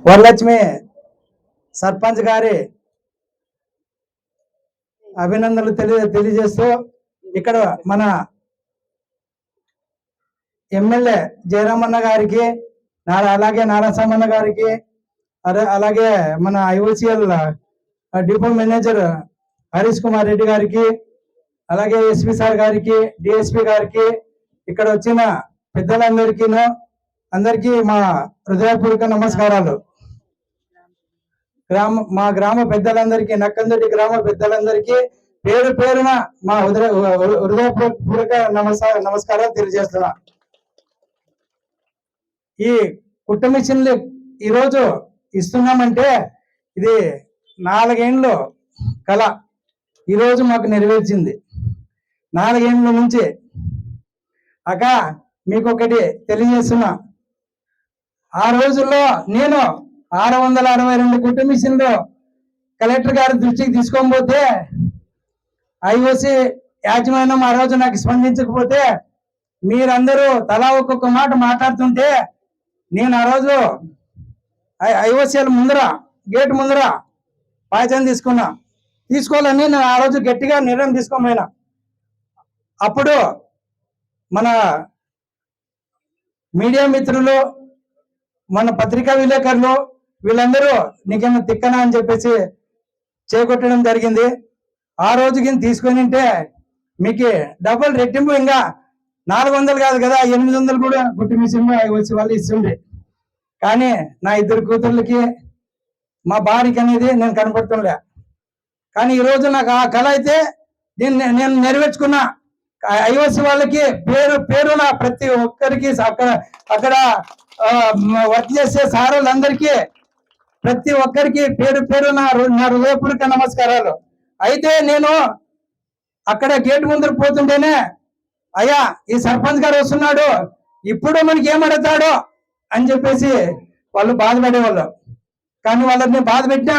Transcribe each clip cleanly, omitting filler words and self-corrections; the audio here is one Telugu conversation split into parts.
వరలక్ష్మి సర్పంచ్ గారి అభినందనలు తెలియజేస్తూ ఇక్కడ మన ఎమ్మెల్యే జయరామన్న గారికి అలాగే నారాయణస్వామన్న గారికి అలాగే మన IOCL depot manager Harish Kumar Reddy గారికి అలాగే ఎస్పీ సార్ గారికి డిఎస్పీ గారికి ఇక్కడ వచ్చిన పెద్దలందరికీ అందరికీ మా హృదయపూర్వక నమస్కారాలు. మా గ్రామ పెద్దలందరికీ నక్కందటి గ్రామ పెద్దలందరికీ పేరు పేరున మా హృదయపూర్వక నమస్కారాలు తెలియజేస్తున్నా. ఈ కుట్ట మిషన్లు ఈరోజు ఇస్తున్నామంటే ఇది 4 ఏళ్ళు కళ ఈరోజు మాకు నెరవేర్చింది. 4 ఏళ్ళ నుంచి అక్క మీకు ఒకటి తెలియజేస్తున్నా. ఆ రోజుల్లో నేను 662 కుట్టు మిషన్లు కలెక్టర్ గారి దృష్టికి తీసుకోకపోతే ఐఓసి యాజమాన్యం ఆ రోజు నాకు స్పందించకపోతే మీరందరూ తలా ఒక్కొక్క మాట మాట్లాడుతుంటే నేను ఆ రోజు ఐఓసిఎల్ ముందర గేట్ ముందర పాయసం తీసుకోవాలని నేను ఆ రోజు గట్టిగా నిర్ణయం తీసుకోమైనా. అప్పుడు మన మీడియా మిత్రులు మన పత్రికా విలేకరులు వీళ్ళందరూ నీకేమో తిక్కనా అని చెప్పేసి చేకొట్టడం జరిగింది. ఆ రోజుకి తీసుకొని ఉంటే మీకు డబుల్ రెట్టింపు ఇంకా 400 కాదు కదా 800 కూడా గుట్టి మిషన్ వచ్చి వాళ్ళు ఇస్తుండే. కానీ నా 2 కూతుర్లకి మా భార్యకి అనేది నేను కనపడుతుండే. కానీ ఈరోజు నాకు ఆ కళ అయితే నేను నెరవేర్చుకున్నా. ఐఓసి వాళ్ళకి పేరున ప్రతి ఒక్కరికి అక్కడ వర్క్ చేసే సారులందరికీ ప్రతి ఒక్కరికి పేరు నా హృదయపూర్వక నమస్కారాలు. అయితే నేను అక్కడ గేట్ ముందర పోతుంటేనే అయ్యా ఈ సర్పంచ్ గారు వస్తున్నాడు ఇప్పుడు మనకి ఏమడతాడో అని చెప్పేసి వాళ్ళు బాధపడేవాళ్ళు. కానీ వాళ్ళని బాధ పెట్టినా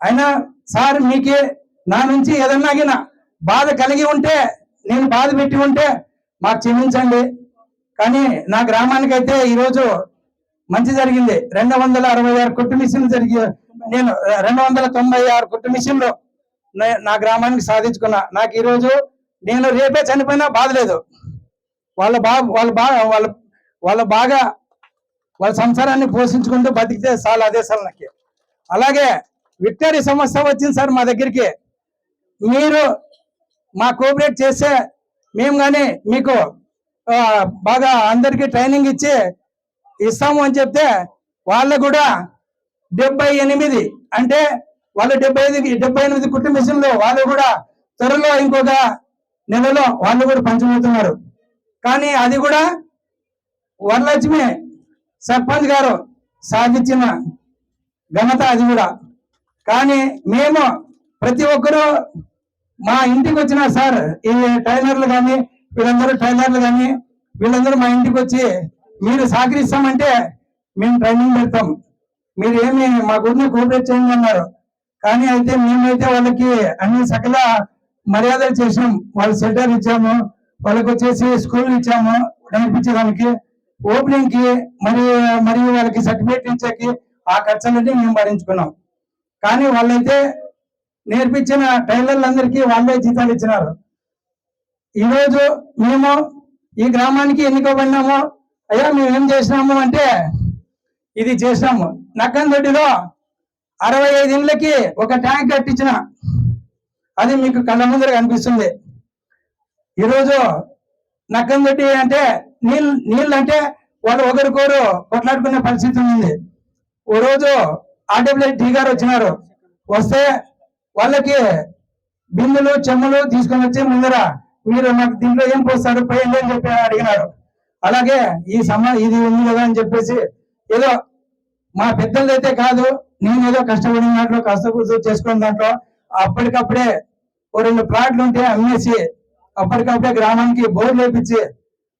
అయినా సార్ మీకు నా నుంచి ఏదన్నా బాధ కలిగి ఉంటే నేను బాధ పెట్టి ఉంటే మాకు క్షమించండి. కానీ నా గ్రామానికి అయితే ఈరోజు మంచి జరిగింది. 266 కుట్టు మిషన్లు నేను 296 కుట్టు మిషన్లు నా గ్రామానికి సాధించుకున్నా. నాకు ఈరోజు నేను రేపే చనిపోయినా బాధ లేదు. వాళ్ళ బాగా వాళ్ళ సంసారాన్ని పోషించుకుంటూ బతికితే చాలా అదే సార్ నాకు. అలాగే విక్టరీ సమస్య వచ్చింది సార్ మా దగ్గరికి. మీరు మా కోఆపరేట్ చేస్తే మేము కానీ మీకు బాగా అందరికీ ట్రైనింగ్ ఇస్తాము అని చెప్తే వాళ్ళు కూడా 78 అంటే వాళ్ళు 78 కుట్టు మిషన్లు వాళ్ళు కూడా త్వరలో ఇంకొక నెలలో వాళ్ళు కూడా పంచబోతున్నారు. కానీ అది కూడా వరలక్ష్మి సర్పంచ్ గారు సాధించిన ఘనత అది కూడా. కానీ మేము ప్రతి ఒక్కరూ మా ఇంటికి వచ్చిన సార్ ఈ టైలర్లు కానీ వీళ్ళందరూ మా ఇంటికి వచ్చి మీరు సహకరిస్తామంటే మేము ట్రైనింగ్ పెడతాం, మీరు ఏమి మా గుడిని కోఆపరేట్ చేయండి అన్నారు. కానీ అయితే మేమైతే వాళ్ళకి అన్ని సకల మర్యాదలు చేసాం. వాళ్ళు సెంటర్ ఇచ్చాము, వాళ్ళకి వచ్చేసి స్కూల్ ఇచ్చాము నేర్పించడానికి, ఓపెనింగ్ కి మరియు వాళ్ళకి సర్టిఫికేట్ ఇచ్చాకి ఆ ఖర్చులన్నీ మేము భరించుకున్నాం. కానీ వాళ్ళైతే నేర్పించిన టైలర్లందరికీ వాళ్ళే జీతాలు ఇచ్చినారు. ఈరోజు మేము ఈ గ్రామానికి ఎన్నుకోబడినాము. అయ్యా మేము ఏం చేసినాము అంటే ఇది చేసినాము. నక్కందొడ్డిలో 65 ఇళ్ళకి ఒక ట్యాంక్ కట్టించిన, అది మీకు కళ్ళ ముందర కనిపిస్తుంది. ఈరోజు నక్కందొడ్డి అంటే నీళ్ళు అంటే వాళ్ళు ఒకరికొరు కొట్లాడుకునే పరిస్థితి ఉంది. ఓ రోజు ఆర్డబ్ల్యూటీ గారు వచ్చినారు. వస్తే వాళ్ళకి బిందులు చెమ్మలు తీసుకొని వచ్చి ముందర మీరు నాకు దీంట్లో ఏం పోస్తారు పోయండి అని చెప్పి అడిగినారు. అలాగే ఇది ఉంది కదా అని చెప్పేసి ఏదో మా పెద్దలు అయితే కాదు, నేను ఏదో కష్టపడిన దాంట్లో కష్టపూర్తి చేసుకున్న దాంట్లో అప్పటికప్పుడే 2 ప్లాట్లు ఉంటే అమ్మేసి అప్పటికప్పుడే గ్రామానికి బోర్లు వేపించి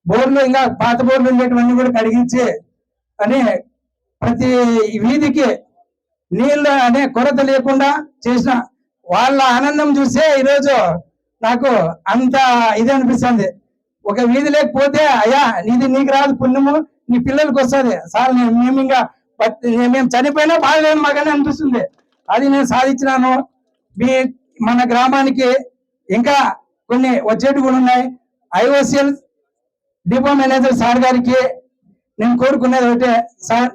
బోర్లు ఇంకా పాత బోర్లు ఉండేటివన్నీ కూడా కడిగించి అని ప్రతి వీధికి నీళ్ళ అనే కొరత లేకుండా చేసిన వాళ్ళ ఆనందం చూస్తే ఈరోజు నాకు అంత ఇది అనిపిస్తుంది. ఒక వీధి లేకపోతే అయ్యా నీకు రాదు పుణ్యము నీ పిల్లలకి వస్తుంది సార్ మేము ఇంకా మేము చనిపోయినా బాధలేదు మాకని అనిపిస్తుంది. అది నేను సాధించినాను. మీ మన గ్రామానికి ఇంకా కొన్ని వచ్చేటి కూడా ఉన్నాయి. ఐఓసిఎల్ డిపో మేనేజర్ సార్ గారికి నేను కోరుకునేది ఒకటే, సార్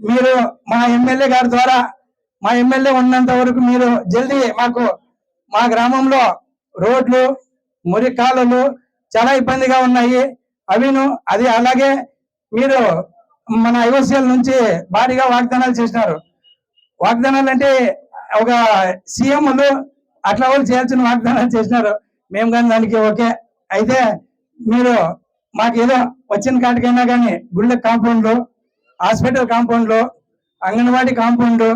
మీరు మా ఎమ్మెల్యే గారి ద్వారా, మా ఎమ్మెల్యే ఉన్నంత వరకు మీరు జల్దీ మాకు మా గ్రామంలో రోడ్లు, మురికాలలు చాలా ఇబ్బందిగా ఉన్నాయి. అది అలాగే మీరు మన ఐఓసిఎల్ నుంచి భారీగా వాగ్దానాలు చేసినారు. వాగ్దానాలు అంటే ఒక సీఎంలు అట్లా వాళ్ళు చేయాల్సిన వాగ్దానాలు చేసినారు. మేము కానీ దానికి ఓకే. అయితే మీరు మాకు ఏదో వచ్చిన కాటికైనా కానీ గుళ్ళ కాంపౌండ్లు, హాస్పిటల్ కాంపౌండ్లు, అంగన్వాడీ కాంపౌండ్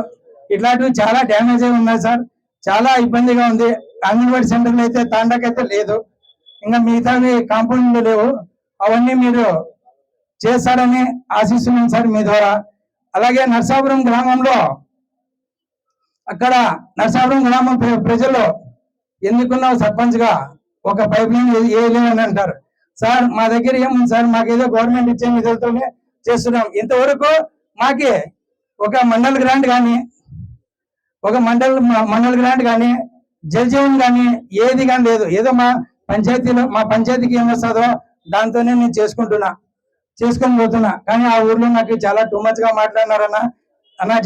ఇట్లాంటివి చాలా డ్యామేజ్ అయి ఉన్నాయి సార్. చాలా ఇబ్బందిగా ఉంది. అంగన్వాడీ సెంటర్లు అయితే తాండాకైతే లేదు, ఇంకా మిగతావి కాంపౌండ్లు లేవు. అవన్నీ మీరు చేస్తారని ఆశిస్తున్నాం సార్ మీ ద్వారా. అలాగే నర్సాపురం గ్రామంలో, అక్కడ నర్సాపురం గ్రామం ప్రజలు ఎందుకున్నావు సర్పంచ్ గా ఒక పైప్ లైన్ వేయలేమని అంటారు. సార్ మా దగ్గర ఏముంది సార్, మాకేదో గవర్నమెంట్ ఇచ్చే నిధులతోనే చేస్తున్నాం. ఇంతవరకు మాకి ఒక మండల్ గ్రాంట్ కానీ, ఒక మండల్ గ్రాంట్ కానీ, జలజీవన్ కానీ ఏది కానీ లేదు. ఏదో మా పంచాయతీకి ఏం వస్తుందో దాంతోనే నేను చేసుకొని పోతున్నా. కానీ ఆ ఊర్లో నాకు చాలా టూ మచ్ గా మాట్లాడినారన్న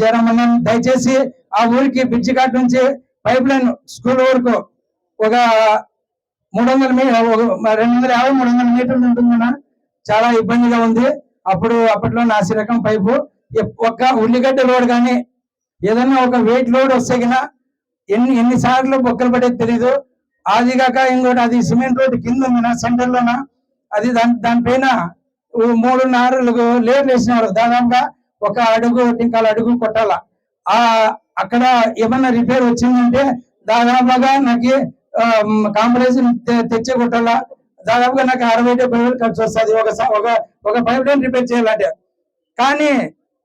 జయరామన్న, దయచేసి ఆ ఊరికి బ్రిడ్జి ఘాట్ నుంచి పైప్ లైన్ స్కూల్ వరకు ఒక 250 300 మీటర్లు ఉంటుందన్న. చాలా ఇబ్బందిగా ఉంది. అప్పట్లో నాసి రకం పైపు, ఒక్క ఉల్లిగడ్డ లోడ్ కానీ ఏదన్నా ఒక వెయిట్ లోడ్ వస్తే కినా ఎన్నిసార్లు బొక్కలు పడేది తెలీదు. అది కాక ఇంకోటి, అది సిమెంట్ రోడ్ కింద ఉంది సెంటర్ లోన. అది దానిపైన 3-4 లేయర్లు వేసినారు. దాదాపుగా 1 అడుగు 1.25 అడుగు కొట్టాల. అక్కడ ఏమన్నా రిపేర్ వచ్చిందంటే దాదాపుగా నాకు కాంప్రమైజ్ తెచ్చే కొట్టాల. దాదాపుగా నాకు 60-70 వేలు ఖర్చు వస్తుంది ఒక పైప్ లైన్ రిపేర్ చేయాలంటే. కానీ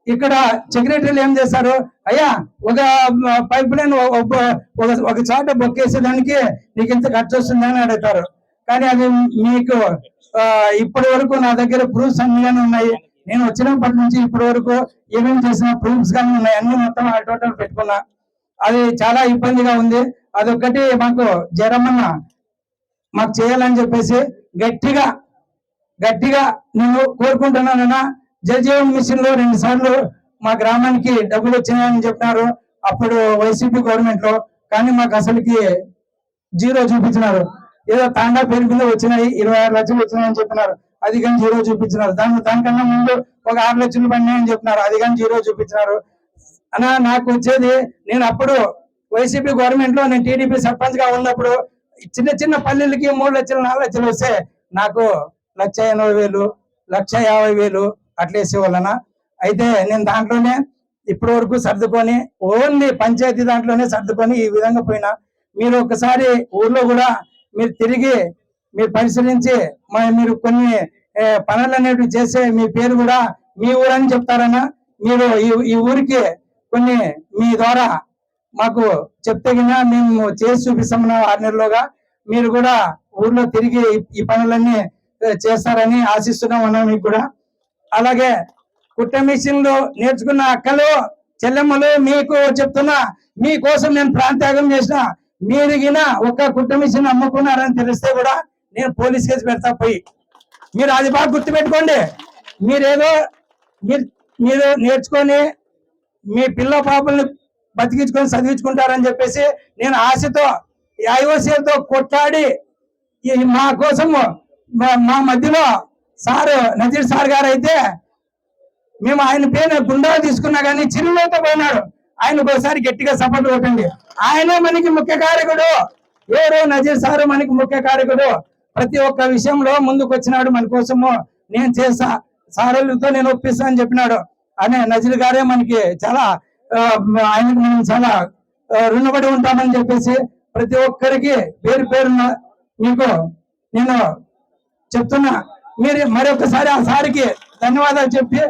ఇక్కడ సెక్రటరీలు ఏం చేస్తారు, అయ్యా ఒక పైప్ లైన్ ఒక చోట బొక్కేసేదానికి నీకు ఎంత ఖర్చు వస్తుందని అడుగుతారు. కానీ అది మీకు ఇప్పటి వరకు నా దగ్గర ప్రూఫ్స్ అన్నిగానే ఉన్నాయి. నేను వచ్చినప్పటి నుంచి ఇప్పటి వరకు ఏమేమి చేసిన ప్రూఫ్స్ కానీ ఉన్నాయి. అన్ని మొత్తం టోటల్ పెట్టుకున్నా. అది చాలా ఇబ్బందిగా ఉంది. అదొక్కటి మాకు జయరామన్న మాకు చేయాలని చెప్పేసి గట్టిగా నేను కోరుకుంటున్నానన్నా. జలజీవన్ మిషన్ లో 2 సార్లు మా గ్రామానికి డబ్బులు వచ్చినాయని చెప్పినారు అప్పుడు వైసీపీ గవర్నమెంట్ లో. కానీ మాకు అసలుకి 0 చూపించినారు. ఏదో తాండా పేరు కింద వచ్చినాయి, 26 లక్షలు వచ్చినాయని చెప్పినారు. అది కానీ 0 చూపించినారు. దానికన్నా ముందు ఒక 6 లక్షలు పడినాయని చెప్పినారు. అది కానీ 0 చూపించినారు. అన్నా నాకు వచ్చేది, నేను అప్పుడు వైసీపీ గవర్నమెంట్ లో నేను టీడీపీ సర్పంచ్ గా ఉన్నప్పుడు చిన్న పల్లెలకి 3 లక్షలు 4 లక్షలు వస్తే నాకు 1,80,000 1,50,000 అట్లేసే వలన. అయితే నేను దాంట్లోనే ఇప్పటి వరకు సర్దుకొని, ఓన్లీ పంచాయతీ దాంట్లోనే సర్దుకొని ఈ విధంగా పోయినా. మీరు ఒకసారి ఊర్లో కూడా మీరు తిరిగి మీరు పరిశీలించి మీరు కొన్ని పనులు అనేవి చేసే మీ పేరు కూడా మీ ఊరని చెప్తారన్నా. మీరు ఈ ఊరికి కొన్ని మీ ద్వారా మాకు చెప్తే కింద మేము చేసి చూపిస్తామన్నా 6 నెలలుగా. మీరు కూడా ఊర్లో తిరిగి ఈ పనులన్నీ చేస్తారని ఆశిస్తున్నాం అన్నా మీకు కూడా. అలాగే కుట్ట మిషన్లు నేర్చుకున్న అక్కలు చెల్లెమ్మలు మీకు చెప్తున్నా, మీకోసం నేను ప్రాంత్యాగం చేసిన. మీరు గిన ఒక్క కుట్ట మిషన్ అమ్ముకున్నారని తెలిస్తే కూడా నేను పోలీస్ కేసు పెడతా పోయి. మీరు అది బాగా గుర్తుపెట్టుకోండి. మీరు నేర్చుకొని మీ పిల్ల పాపల్ని బతికించుకొని చదివించుకుంటారని చెప్పేసి నేను ఆశతో ఐఓసీలతో కొట్లాడి మా కోసము మా మధ్యలో నజీర్ సార్ గారు అయితే మేము ఆయన పేరు గుండా తీసుకున్నా కానీ చిరునవ్వుతో పోయినాడు. ఆయనకు ఒకసారి గట్టిగా సపోర్ట్ కొట్టండి. ఆయనే మనకి ముఖ్య కారకుడు. ఎవరు నజీర్ సారు మనకి ముఖ్య కారకుడు. ప్రతి ఒక్క విషయంలో ముందుకు వచ్చినాడు మన కోసము. నేను చేస్తా, సారులతో నేను ఒప్పిస్తా అని చెప్పినాడు. అనే నజీర్ గారే మనకి చాలా ఆయనకు మనం చాలా రుణపడి ఉంటామని చెప్పేసి ప్రతి ఒక్కరికి పేరున మీకు నేను చెప్తున్నా. మీరు మరొకసారి ఆ సారికి ధన్యవాదాలు చెప్పి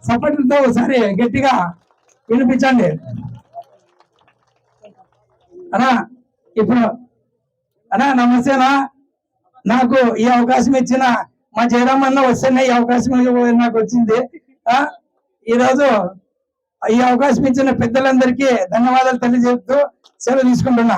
సపోర్ట్లతో ఒకసారి గట్టిగా వినిపించండి అన్నా. ఇప్పుడు అన్నా నమస్తేనా. నాకు ఈ అవకాశం ఇచ్చిన మా జయరామన్న వస్తేనే ఈ అవకాశం నాకు వచ్చింది. ఈరోజు ఈ అవకాశం ఇచ్చిన పెద్దలందరికీ ధన్యవాదాలు తెలియజేస్తూ సెలవు తీసుకుంటున్నా.